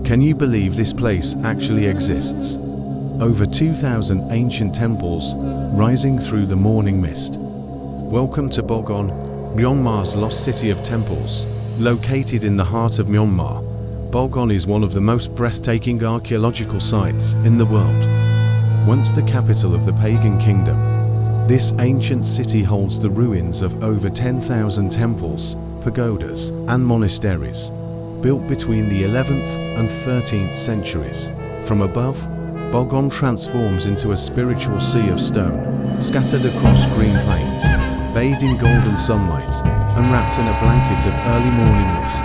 Can you believe this place actually exists? Over 2,000 ancient temples rising through the morning mist. Welcome to Bagan, Myanmar's lost city of temples. Located in the heart of Myanmar, Bagan is one of the most breathtaking archaeological sites in the world. Once the capital of the pagan kingdom, this ancient city holds the ruins of over 10,000 temples, pagodas, and monasteries, built between the 11th and 13th centuries. From above, Bagan transforms into a spiritual sea of stone, scattered across green plains, bathed in golden sunlight, and wrapped in a blanket of early morning mist.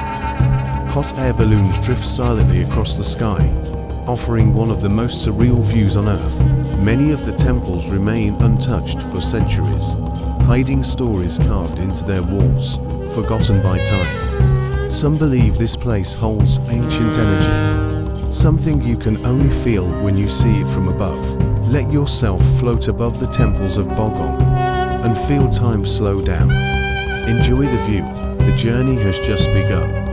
Hot air balloons drift silently across the sky, offering one of the most surreal views on Earth. Many of the temples remain untouched for centuries, hiding stories carved into their walls, forgotten by time. Some believe this place holds ancient energy, something you can only feel when you see it from above. Let yourself float above the temples of Bagan and feel time slow down. Enjoy the view, the journey has just begun.